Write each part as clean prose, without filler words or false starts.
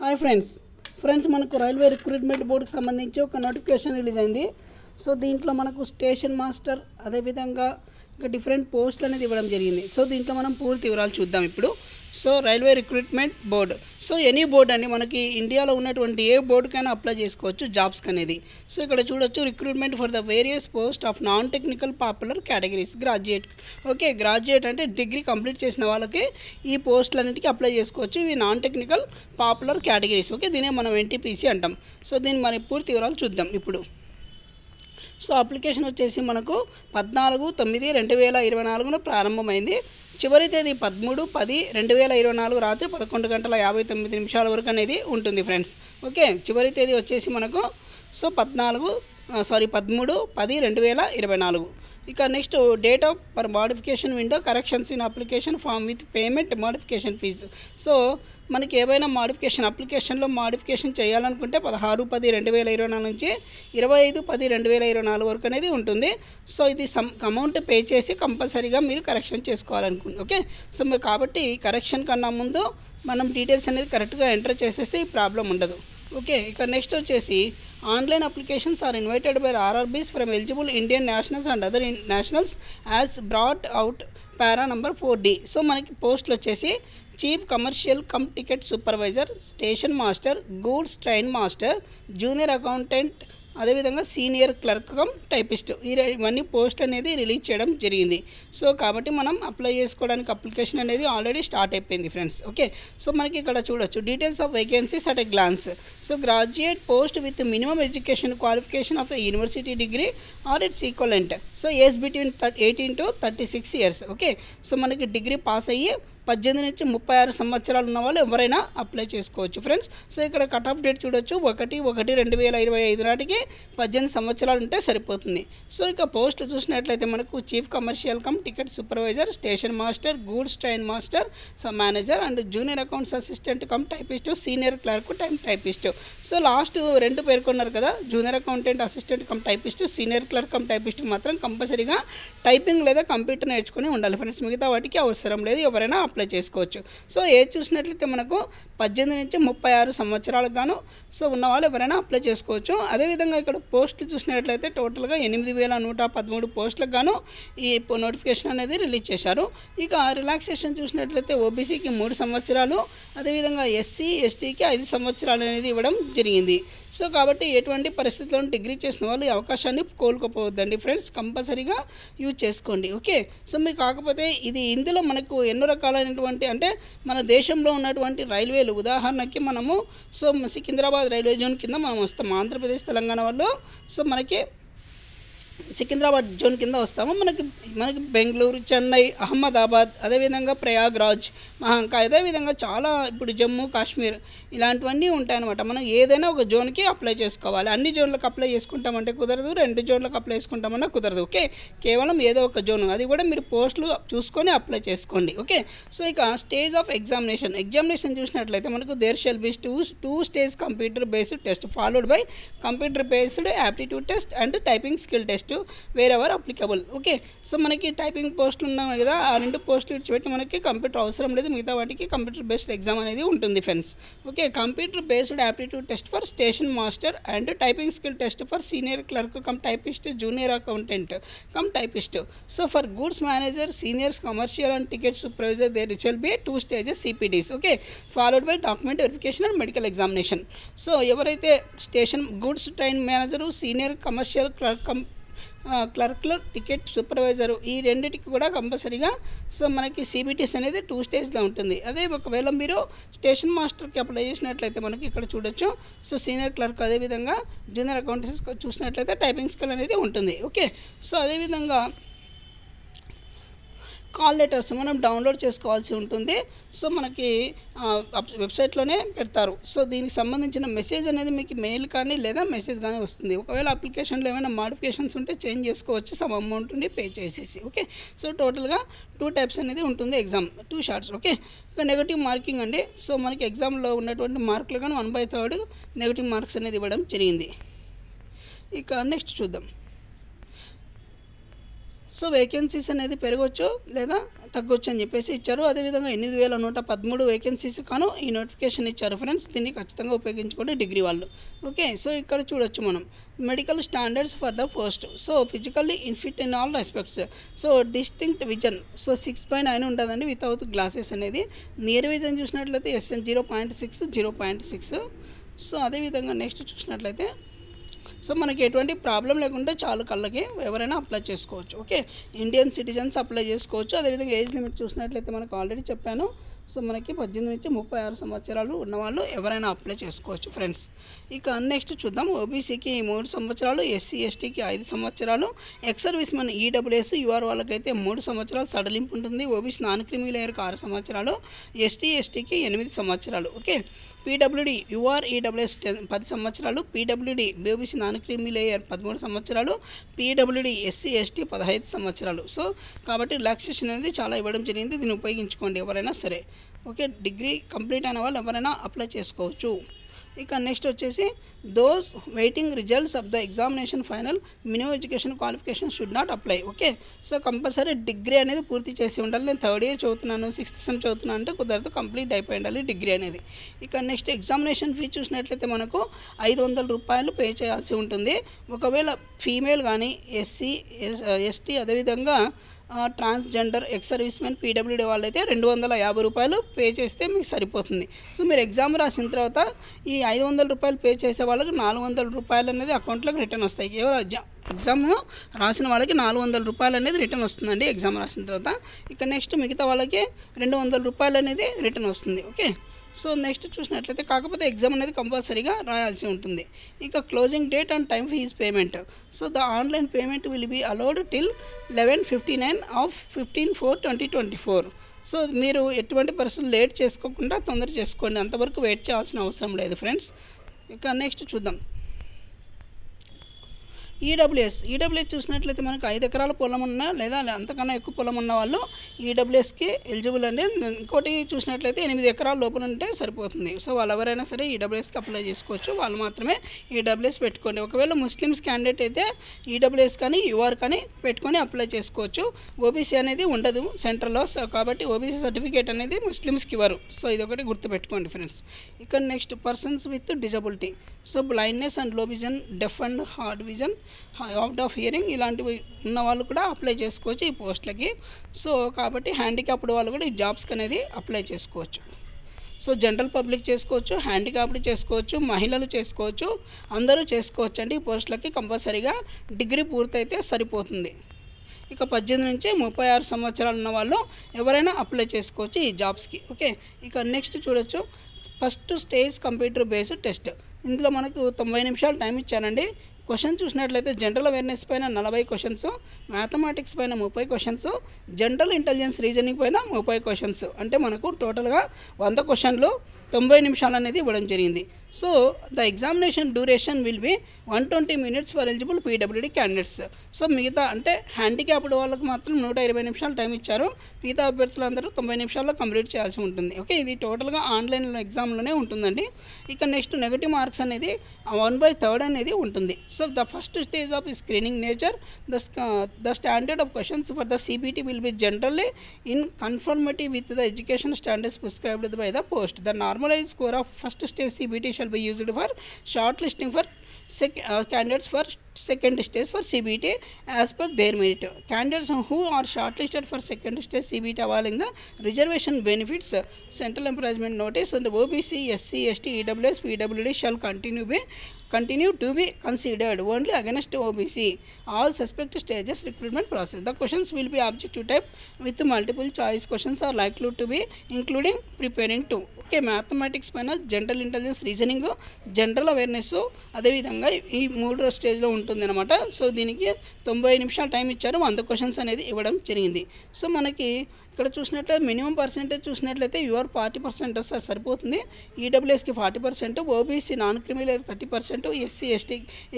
Hi friends మనకు railway recruitment బోర్డుకి సంబంధించి ఒక నోటిఫికేషన్ రిలీజ్ అయింది. సో దీంట్లో మనకు స్టేషన్ మాస్టర్ అదేవిధంగా ఇంకా డిఫరెంట్ పోస్టులు అనేది ఇవ్వడం జరిగింది. సో దీంట్లో మనం పూర్తి వివరాలు చూద్దాం ఇప్పుడు. So railway recruitment board, so any board అండి, మనకి ఇండియాలో ఉన్నటువంటి ఏ బోర్డుకైనా అప్లై చేసుకోవచ్చు జాబ్స్కి అనేది. సో ఇక్కడ చూడొచ్చు, recruitment for the various post of non technical popular categories graduate. Okay, graduate అంటే డిగ్రీ కంప్లీట్ చేసిన వాళ్ళకి ఈ పోస్టులన్నిటికీ అప్లై చేసుకోవచ్చు. ఇవి non technical popular categories. Okay, దీనే మనం ఎన్టీపీసీ అంటాం. సో దీన్ని మన పూర్తి వివరాలు చూద్దాం ఇప్పుడు. సో అప్లికేషన్ వచ్చేసి మనకు 14/9/2024 ప్రారంభమైంది. చివరి తేదీ 13/10/2024 రాత్రి 11:59 వరకు అనేది ఉంటుంది ఫ్రెండ్స్. ఓకే, చివరి తేదీ వచ్చేసి మనకు సో 13/10/2024. ఇక next, date of per modification window corrections in application form with payment modification fee. So మనకి ఏవైనా అప్లికేషన్లో మోడిఫికేషన్ చేయాలనుకుంటే 16/10/2024 నుంచి 25/10/2024 వరకు అనేది ఉంటుంది. సో ఇది అమౌంట్ పే చేసి కంపల్సరీగా మీరు కరెక్షన్ చేసుకోవాలనుకుంటుంది. ఓకే, సో కాబట్టి కరెక్షన్ కన్నా ముందు మనం డీటెయిల్స్ అనేది కరెక్ట్గా ఎంటర్ చేసేస్తే ఈ ప్రాబ్లం ఉండదు. ఓకే, ఇక నెక్స్ట్ వచ్చేసి, online applications are invited by RRBs from eligible Indian nationals and other nationals as brought out para number 4D. So మనకి పోస్టులు వచ్చేసి chief commercial cum ticket supervisor, station master, goods train master, junior accountant, అదేవిధంగా senior clerk cum typist. ఇవన్నీ post అనేది release చేయడం జరిగింది. So కాబట్టి మనం అప్లై చేసుకోవడానికి అప్లికేషన్ అనేది ఆల్రెడీ స్టార్ట్ అయిపోయింది ఫ్రెండ్స్. ఓకే, సో మనకి ఇక్కడ చూడొచ్చు, details of vacancies at a glance. So graduate post with minimum education qualification of a university degree or it's equivalent. So age between 18 to 36 years. Okay, so మనకి degree pass అయ్యి 18 నుంచి 36 సంవత్సరాలు ఉన్న వాళ్ళు ఎవరైనా అప్లై చేసుకోవచ్చు ఫ్రెండ్స్. సో ఇక్కడ cut off date చూడొచ్చు, 1/1/2025 నాటికి 18 సంవత్సరాలు ఉంటే సరిపోతుంది. సో ఇక పోస్ట్ చూసినట్లయితే మనకు chief commercial cum ticket supervisor, station master, goods train master, manager and junior accounts assistant cum typist, senior clerk typist. So last 2 పేర్కొన్నారు కదా, junior accountant assistant cum typist, senior clerk cum typist మాత్రం కంపల్సరీగా typing లేదా computer నేర్చుకుని ఉండాలి friends. మిగతా వాటికి అవసరం లేదు, ఎవరైనా అప్లై చేసుకోవచ్చు. సో ఏజ్ చూసినట్లయితే మనకు 18 నుంచి 36 సంవత్సరాలకు గాను సో ఉన్న వాళ్ళు ఎవరైనా అప్లై చేసుకోవచ్చు. అదేవిధంగా ఇక్కడ పోస్టులు చూసినట్లయితే టోటల్గా 8,113 పోస్టులకు గాను ఈ నోటిఫికేషన్ అనేది రిలీజ్ చేశారు. ఇక రిలాక్సేషన్ చూసినట్లయితే ఓబీసీకి 3 సంవత్సరాలు, అదేవిధంగా ఎస్సీ ఎస్టీకి 5 సంవత్సరాలు అనేది ఇవ్వడం జరిగింది. సో కాబట్టి ఎటువంటి పరిస్థితుల్లో డిగ్రీ చేసిన వాళ్ళు ఈ అవకాశాన్ని కోల్పోవద్దండి ఫ్రెండ్స్, కంపల్సరీగా యూజ్ చేసుకోండి. ఓకే, సో మీకు కాకపోతే ఇందులో మనకు ఎన్నో రకాలైనటువంటి అంటే మన దేశంలో ఉన్నటువంటి రైల్వేలు, ఉదాహరణకి మనము సో సికింద్రాబాద్ రైల్వే జోన్ కింద మనం వస్తాం, ఆంధ్రప్రదేశ్ తెలంగాణ వాళ్ళు. సో మనకి సికింద్రాబాద్ జోన్ కింద వస్తాము. మనకి బెంగళూరు, చెన్నై, అహ్మదాబాద్, అదేవిధంగా ప్రయాగ్రాజ్, మహంకా, అదేవిధంగా చాలా ఇప్పుడు జమ్మూ కాశ్మీర్ ఇలాంటివన్నీ ఉంటాయన్నమాట. మనం ఏదైనా ఒక జోన్కి అప్లై చేసుకోవాలి. అన్ని జోన్లకు అప్లై చేసుకుంటామంటే కుదరదు, 2 జోన్లకు అప్లై చేసుకుంటామన్నా కుదరదు. ఓకే, కేవలం ఏదో ఒక జోన్, అది కూడా మీరు పోస్టులు చూసుకొని అప్లై చేసుకోండి. ఓకే, సో ఇక స్టేజ్ ఆఫ్ ఎగ్జామినేషన్ చూసినట్లయితే మనకు there shall be two stage computer based test followed by computer based aptitude test and typing skill test wherever applicable. Okay, so మనకి టైపింగ్ పోస్టులు ఉన్నాయి కదా, ఆ 2 పోస్టులు ఇచ్చిపెట్టి మనకి కంప్యూటర్ అవసరం లేదు, మిగతా వాటికి కంప్యూటర్ బేస్డ్ ఎగ్జామ్ అనేది ఉంటుంది friends. Okay, computer based aptitude test for station master and typing skill test for senior clerk cum typist, junior accountant cum typist. So for goods manager, seniors commercial and ticket supervisor there shall be 2 stages CPDs. Okay, followed by document verification and medical examination. So ఎవరైతే station goods train manager, senior commercial క్లర్క్లో ticket supervisor, ఈ రెండింటికి కూడా కంపల్సరీగా so మనకి CBTs అనేది 2 stagesలో ఉంటుంది. అదే ఒకవేళ మీరు స్టేషన్ మాస్టర్కి అప్లై చేసినట్లయితే మనకి ఇక్కడ చూడొచ్చు, సో సీనియర్ క్లర్క్, అదేవిధంగా జూనియర్ అకౌంటెంట్స్ చూసినట్లయితే టైపింగ్ స్కిల్ అనేది ఉంటుంది. ఓకే, సో అదేవిధంగా కాల్ లెటర్స్ మనం డౌన్లోడ్ చేసుకోవాల్సి ఉంటుంది. సో మనకి వెబ్సైట్లోనే పెడతారు. సో దీనికి సంబంధించిన మెసేజ్ అనేది మీకు మెయిల్ కానీ లేదా మెసేజ్ కానీ వస్తుంది. ఒకవేళ అప్లికేషన్లో ఏమైనా మోడిఫికేషన్స్ ఉంటే చేంజ్ చేసుకోవచ్చు, సమ్ అమౌంట్ ఉండి పే చేసేసి. ఓకే, సో టోటల్గా 2 types అనేది ఉంటుంది ఎగ్జామ్, 2 shots. ఓకే, ఇక నెగటివ్ మార్కింగ్ అండి. సో మనకి ఎగ్జామ్లో ఉన్నటువంటి మార్కులు కానీ 1/3 నెగటివ్ మార్క్స్ అనేది ఇవ్వడం జరిగింది. ఇక నెక్స్ట్ చూద్దాం. సో వేకెన్సీస్ అనేది పెరగవచ్చు లేదా తగ్గొచ్చు అని చెప్పేసి ఇచ్చారు. అదేవిధంగా 8113 వేకెన్సీస్ కాను ఈ నోటిఫికేషన్ ఇచ్చారు ఫ్రెండ్స్. దీన్ని ఖచ్చితంగా ఉపయోగించుకోండి డిగ్రీ వాళ్ళు. ఓకే, సో ఇక్కడ చూడొచ్చు మనం medical standards for the post. So physically unfit in all respects. So distinct vision. So 6.9 ఉంటుందండి వితౌట్ గ్లాసెస్ అనేది. నియర్ విజన్ చూసినట్లయితే SN 0.6. సో అదేవిధంగా నెక్స్ట్ చూసినట్లయితే సో మనకి ఎటువంటి ప్రాబ్లం లేకుండా చాలు కళ్ళకి ఎవరైనా అప్లై చేసుకోవచ్చు. ఓకే, ఇండియన్ సిటిజన్స్ అప్లై చేసుకోవచ్చు. అదేవిధంగా ఏజ్ లిమిట్ చూసినట్లయితే మనకు ఆల్రెడీ చెప్పాను. సో మనకి 18 నుంచి 36 సంవత్సరాలు ఉన్నవాళ్ళు ఎవరైనా అప్లై చేసుకోవచ్చు ఫ్రెండ్స్. ఇక నెక్స్ట్ చూద్దాం. ఓబీసీకి 3 సంవత్సరాలు, SC STకి 5 సంవత్సరాలు, ex service men EWS UR వాళ్ళకైతే 3 సంవత్సరాలు సడలింపు ఉంటుంది. ఓబీసీ నాన్ క్రిమీ లేయర్కి 6 సంవత్సరాలు, ST STకి 8 సంవత్సరాలు. ఓకే, PWD UR EWS 10 సంవత్సరాలు, PWD OBC non creamy layer 13 సంవత్సరాలు, PWD SC ST 15 సంవత్సరాలు. సో కాబట్టి రిలాక్సేషన్ అనేది చాలా ఇవ్వడం జరిగింది. దీన్ని ఉపయోగించుకోండి ఎవరైనా సరే. ఓకే, డిగ్రీ కంప్లీట్ అయిన వాళ్ళు ఎవరైనా అప్లై చేసుకోవచ్చు. ఇక నెక్స్ట్ వచ్చేసి those waiting results of the examination final minimum education qualification should not apply. Okay, so compulsory degree అనేది పూర్తి చేసి ఉండాలి. నేను 3rd ఇయర్ చదువుతున్నాను, 6th సెమ్ చదువుతున్నాను అంటే కుదరదు, కంప్లీట్ అయిపోయి ఉండాలి డిగ్రీ అనేది. ఇక నెక్స్ట్ ఎగ్జామినేషన్ ఫీ చూసినట్లయితే మనకు 500 రూపాయలు పే చేయాల్సి ఉంటుంది. ఒకవేళ ఫీమేల్ కానీ SC ST అదేవిధంగా transgender ex service men PWD వాళ్ళైతే 250 రూపాయలు పే చేస్తే మీకు సరిపోతుంది. సో మీరు ఎగ్జామ్ రాసిన తర్వాత ఈ 500 రూపాయలు పే చేసే వాళ్ళకి 400 రూపాయలు అనేది అకౌంట్లోకి రిటర్న్ వస్తాయి. కేవలం ఎగ్జామ్ రాసిన వాళ్ళకి 400 రూపాయలు అనేది రిటర్న్ వస్తుందండి ఎగ్జామ్ రాసిన తర్వాత. ఇక నెక్స్ట్ మిగతా వాళ్ళకి 200 రూపాయలు అనేది రిటర్న్ వస్తుంది. ఓకే, సో నెక్స్ట్ చూసినట్లయితే కాకపోతే ఎగ్జామ్ అనేది కంపల్సరీగా రాయాల్సి ఉంటుంది. ఇక closing date and time fees payment. So the online payment will be allowed till 11:59 of 15/4/2024. So మీరు ఎటువంటి పరిస్థితులు లేట్ చేసుకోకుండా తొందర చేసుకోండి, అంతవరకు వెయిట్ చేయాల్సిన అవసరం లేదు ఫ్రెండ్స్. ఇక నెక్స్ట్ చూద్దాం. ఈడబ్ల్యూఎస్ చూసినట్లయితే మనకు 5 ఎకరాల పొలం ఉన్న లేదా అంతకన్నా ఎక్కువ పొలం ఉన్న వాళ్ళు ఈడబ్ల్యూఎస్కి ఎలిజిబుల్ అండి. ఇంకోటి చూసినట్లయితే 8 ఎకరాల లోపల ఉంటే సరిపోతుంది. సో వాళ్ళు ఎవరైనా సరే ఈడబ్ల్యూఎస్కి అప్లై చేసుకోవచ్చు, వాళ్ళు మాత్రమే ఈడబ్ల్యూఎస్ పెట్టుకోండి. ఒకవేళ ముస్లిమ్స్ క్యాండిడేట్ అయితే ఈడబ్ల్యూఎస్ కానీ UR కానీ పెట్టుకొని అప్లై చేసుకోవచ్చు. ఓబీసీ అనేది ఉండదు సెంట్రల్లో, సో కాబట్టి ఓబీసీ సర్టిఫికేట్ అనేది ముస్లిమ్స్కి ఇవ్వరు. సో ఇదొకటి గుర్తుపెట్టుకోండి ఫ్రెండ్స్. ఇక next persons with disability. So blindness and low vision, deaf and hard vision, out of hearing ఇలాంటివి ఉన్న వాళ్ళు కూడా అప్లై చేసుకోవచ్చు ఈ పోస్టులకి. సో కాబట్టి హ్యాండిక్యాప్డ్ వాళ్ళు కూడా ఈ జాబ్స్కి అనేది అప్లై చేసుకోవచ్చు. సో జనరల్ పబ్లిక్ చేసుకోవచ్చు, హ్యాండిక్యాప్డ్ చేసుకోవచ్చు, మహిళలు చేసుకోవచ్చు, అందరూ చేసుకోవచ్చు అండి. ఈ పోస్టులకి కంపల్సరీగా డిగ్రీ పూర్తయితే సరిపోతుంది. ఇక 18 నుంచి 36 సంవత్సరాలు ఉన్న వాళ్ళు ఎవరైనా అప్లై చేసుకోవచ్చు ఈ జాబ్స్కి. ఓకే, ఇక నెక్స్ట్ చూడొచ్చు. First stage computer based test. ఇందులో మనకు 90 నిమిషాలు టైం ఇచ్చానండి. క్వశ్చన్ చూసినట్లయితే జనరల్ అవేర్నెస్ పైన 40 క్వశ్చన్స్, మ్యాథమెటిక్స్ పైన 30 క్వశ్చన్స్, జనరల్ ఇంటెలిజెన్స్ రీజనింగ్ పైన 30 క్వశ్చన్స్. అంటే మనకు టోటల్గా 100 క్వశ్చన్లు 90 నిమిషాలు అనేది ఇవ్వడం జరిగింది. So the examination duration will be 120 minutes for eligible PWD candidates. So మిగతా అంటే హ్యాండిక్యాప్డ్ వాళ్ళకి మాత్రం 120 నిమిషాలు టైం ఇచ్చారు. మిగతా అభ్యర్థులు అందరూ 90 నిమిషాల్లో కంప్లీట్ చేయాల్సి ఉంటుంది. ఓకే, ఇది టోటల్గా ఆన్లైన్ ఎగ్జామ్లోనే ఉంటుందండి. ఇక నెక్స్ట్ నెగటివ్ మార్క్స్ అనేది 1/3 అనేది ఉంటుంది. So the first stage of screening nature, the standard of questions for the CBT will be generally in conformity with the education standards prescribed by the post. The normalise score of first stage CBT shall be used for shortlisting for candidates for second stage for CBT as per their merit. Candidates who are shortlisted for second stage CBT availing the reservation benefits, central employment notice on the OBC, SC, ST, EWS, PWD shall continue to be considered only against OBC. All suspect stages recruitment process. The questions will be objective type with multiple choice questions are likely to be including preparing to. Okay, mathematics పైన general intelligence reasoning, general awareness అదేవిధంగా ఈ 3వ స్టేజ్లో ఉంటుంది అనమాట. So దీనికి 90 నిమిషాలు time ఇచ్చారు, 100 క్వశ్చన్స్ అనేది ఇవ్వడం జరిగింది. సో మనకి ఇక్కడ చూసినట్లయితే మినిమం పర్సెంటేజ్ చూసినట్లయితే యువర్ 40% వస్తే సరిపోతుంది. ఈడబ్ల్యూఎస్కి 40%, ఓబీసీ నాన్ క్రిమినల్ 30%,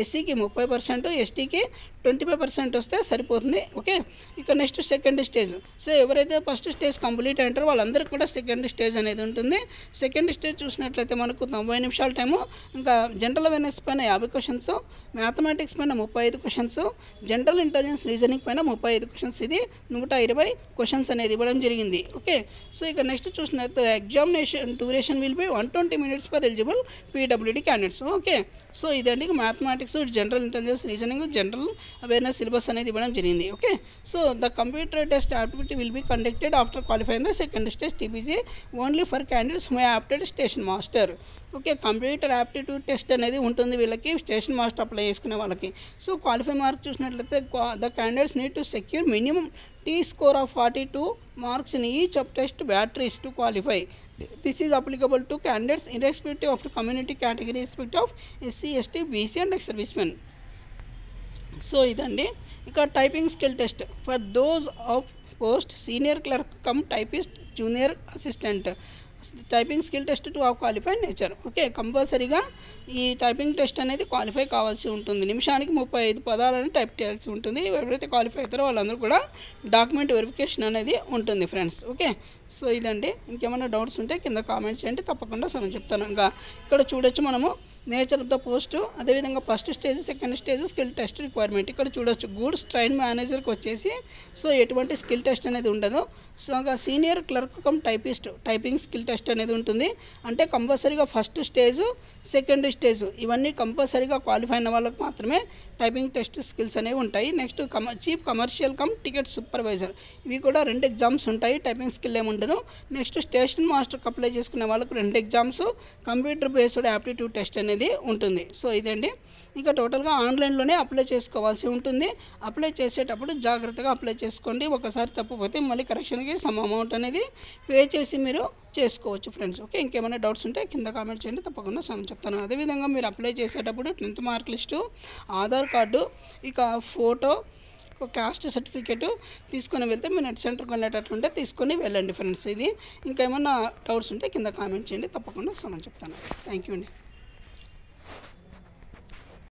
ఎస్సీకి 30%, ఎస్టీకి 25% వస్తే సరిపోతుంది. ఓకే, ఇక నెక్స్ట్ సెకండ్ స్టేజ్. సో ఎవరైతే ఫస్ట్ స్టేజ్ కంప్లీట్ అంటారో వాళ్ళందరికీ కూడా సెకండ్ స్టేజ్ అనేది ఉంటుంది. సెకండ్ స్టేజ్ చూసినట్లయితే మనకు 90 నిమిషాల టైము, ఇంకా జనరల్ అవేర్నెస్ పైన 50 క్వశ్చన్స్, మ్యాథమెటిక్స్ పైన 35 క్వశ్చన్స్, జనరల్ ఇంటెలిజెన్స్ రీజనింగ్ పైన 35 క్వశ్చన్స్, ఇది 120 క్వశ్చన్స్ అనేది ఇవ్వడం జరిగింది. ఓకే, సో ఇక నెక్స్ట్ చూసినట్లయితే examination duration will be 120 minutes for eligible PWD candidates. Okay, so ఇదండి mathematics, general intelligence reasoning, general awareness syllabus అనేది ఇవ్వడం జరిగింది. Okay, so the computer test activity will be conducted after qualifying the second stage TPG only for candidates who opted station master. Okay, computer aptitude test అనేది ఉంటుంది వీళ్ళకి, station master apply చేసుకునే వాళ్ళకి. So qualify mark చూసినట్లయితే the candidates need to secure minimum T score of 42 marks in each of test batteries to qualify. This is applicable to candidates irrespective of the community category, irrespective of SC, ST, BC and ex-servicemen. So ఇదండి. ఇక typing skill test for those of post senior clerk cum typist, junior assistant. Typing skill test to qualified nature. Okay, కంపల్సరీగా ఈ typing test అనేది qualify కావాల్సి ఉంటుంది. నిమిషానికి 35 పదాలను type చేయాల్సి ఉంటుంది. ఎవరైతే క్వాలిఫై అవుతారో వాళ్ళందరూ కూడా డాక్యుమెంట్ వెరిఫికేషన్ అనేది ఉంటుంది ఫ్రెండ్స్. ఓకే, సో ఇదండి. ఇంకేమైనా డౌట్స్ ఉంటే కింద కామెంట్ చేయండి, తప్పకుండా సమయం చెప్తాను. ఇంకా ఇక్కడ చూడొచ్చు మనము నేచర్ ఆఫ్ ద పోస్ట్, అదేవిధంగా first stage, second stage, skill test requirement. ఇక్కడ చూడొచ్చు గూడ్స్ ట్రైన్ మేనేజర్కి వచ్చేసి సో ఎటువంటి స్కిల్ టెస్ట్ అనేది ఉండదు. సో ఇంకా senior clerk cum typist typing skill test అనేది ఉంటుంది. అంటే కంపల్సరీగా ఫస్ట్ స్టేజ్, సెకండ్ స్టేజ్ ఇవన్నీ కంపల్సరీగా క్వాలిఫై అయిన వాళ్ళకి మాత్రమే టైపింగ్ టెస్ట్ స్కిల్స్ అనేవి ఉంటాయి. Next chief commercial cum ticket supervisor, ఇవి కూడా 2 ఎగ్జామ్స్ ఉంటాయి, టైపింగ్ స్కిల్ ఏమి ఉండదు. నెక్స్ట్ స్టేషన్ మాస్టర్కి అప్లై చేసుకునే వాళ్ళకు 2 exams, computer based aptitude test అనేది ఉంటుంది. సో ఇదండి. ఇక టోటల్గా ఆన్లైన్లోనే అప్లై చేసుకోవాల్సి ఉంటుంది. అప్లై చేసేటప్పుడు జాగ్రత్తగా అప్లై చేసుకోండి. ఒకసారి తప్పిపోతే మళ్ళీ కరెక్షన్కి సమ్ అమౌంట్ అనేది పే చేసి మీరు చేసుకోవచ్చు ఫ్రెండ్స్. ఓకే, ఇంకేమైనా డౌట్స్ ఉంటే కింద కామెంట్ చేయండి, తప్పకుండా సమయం చెప్తాను. అదేవిధంగా మీరు అప్లై చేసేటప్పుడు 10th mark list, Aadhaar card, ఇక ఫోటో, కాస్ట్ సర్టిఫికేట్ తీసుకొని వెళ్తే మీరు నెట్ సెంటర్కి వెళ్ళేటట్లుంటే తీసుకొని వెళ్ళండి ఫ్రెండ్స్. ఇది ఇంకేమైనా డౌట్స్ ఉంటే కింద కామెంట్ చేయండి, తప్పకుండా సమయం చెప్తాను. థ్యాంక్ యూ అండి.